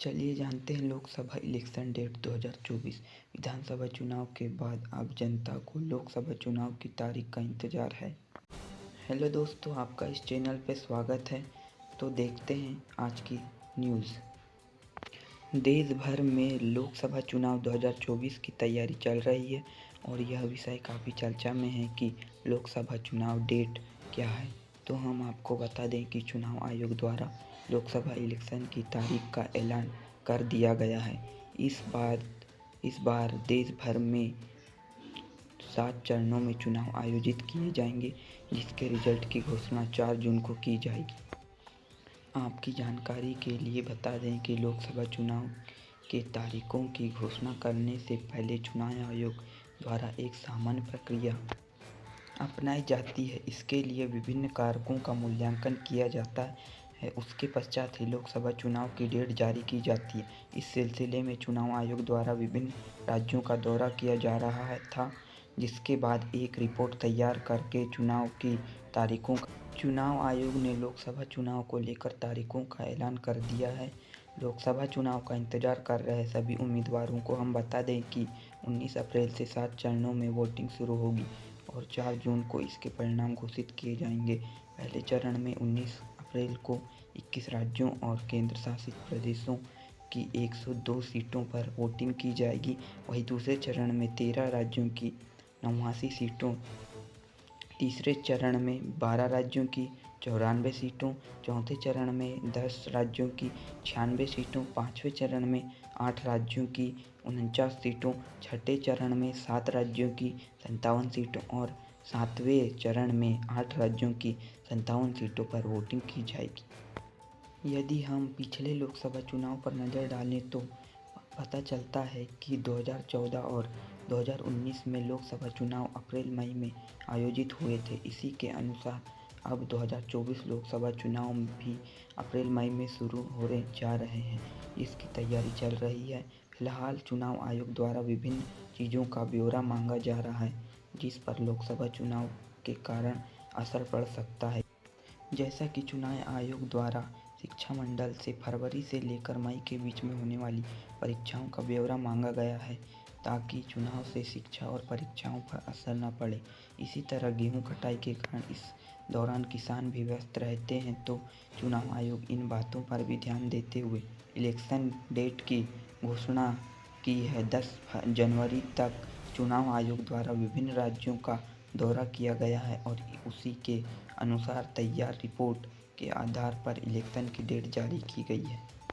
चलिए जानते हैं लोकसभा इलेक्शन डेट 2024। विधानसभा चुनाव के बाद अब जनता को लोकसभा चुनाव की तारीख का इंतजार है। हेलो दोस्तों, आपका इस चैनल पे स्वागत है। तो देखते हैं आज की न्यूज़। देश भर में लोकसभा चुनाव 2024 की तैयारी चल रही है और यह विषय काफ़ी चर्चा में है कि लोकसभा चुनाव डेट क्या है। तो हम आपको बता दें कि चुनाव आयोग द्वारा लोकसभा इलेक्शन की तारीख का ऐलान कर दिया गया है। इस बार देश भर में 7 चरणों में चुनाव आयोजित किए जाएंगे, जिसके रिजल्ट की घोषणा 4 जून को की जाएगी। आपकी जानकारी के लिए बता दें कि लोकसभा चुनाव के तारीखों की घोषणा करने से पहले चुनाव आयोग द्वारा एक सामान्य प्रक्रिया अपनाई जाती है। इसके लिए विभिन्न कारकों का मूल्यांकन किया जाता है। उसके पश्चात ही लोकसभा चुनाव की डेट जारी की जाती है। इस सिलसिले में चुनाव आयोग द्वारा विभिन्न राज्यों का दौरा किया जा रहा था, जिसके बाद एक रिपोर्ट तैयार करके चुनाव आयोग ने लोकसभा चुनाव को लेकर तारीखों का ऐलान कर दिया है। लोकसभा चुनाव का इंतजार कर रहे सभी उम्मीदवारों को हम बता दें कि 19 अप्रैल से 7 चरणों में वोटिंग शुरू होगी और 4 जून को इसके परिणाम घोषित किए जाएंगे। पहले चरण में 19 अप्रैल को 21 राज्यों और केंद्र शासित प्रदेशों की 102 सीटों पर वोटिंग की जाएगी। वहीं दूसरे चरण में 13 राज्यों की 89 सीटों, तीसरे चरण में 12 राज्यों की 94 सीटों, चौथे चरण में 10 राज्यों की 96 सीटों, पाँचवें चरण में 8 राज्यों की 49 सीटों, छठे चरण में 7 राज्यों की 57 सीटों और सातवें चरण में 8 राज्यों की 57 सीटों पर वोटिंग की जाएगी। यदि हम पिछले लोकसभा चुनाव पर नज़र डालें तो पता चलता है कि 2014 और 2019 में लोकसभा चुनाव अप्रैल-मई में आयोजित हुए थे। इसी के अनुसार अब 2024 लोकसभा चुनाव भी अप्रैल-मई में शुरू होने जा रहे हैं। इसकी तैयारी चल रही है। फिलहाल चुनाव आयोग द्वारा विभिन्न चीज़ों का ब्यौरा मांगा जा रहा है, जिस पर लोकसभा चुनाव के कारण असर पड़ सकता है। जैसा कि चुनाव आयोग द्वारा शिक्षा मंडल से फरवरी से लेकर मई के बीच में होने वाली परीक्षाओं का ब्यौरा मांगा गया है, ताकि चुनाव से शिक्षा और परीक्षाओं पर असर न पड़े। इसी तरह गेहूं कटाई के कारण इस दौरान किसान भी व्यस्त रहते हैं, तो चुनाव आयोग इन बातों पर भी ध्यान देते हुए इलेक्शन डेट की घोषणा की है। 10 जनवरी तक चुनाव आयोग द्वारा विभिन्न राज्यों का दौरा किया गया है और उसी के अनुसार तैयार रिपोर्ट के आधार पर इलेक्शन की डेट जारी की गई है।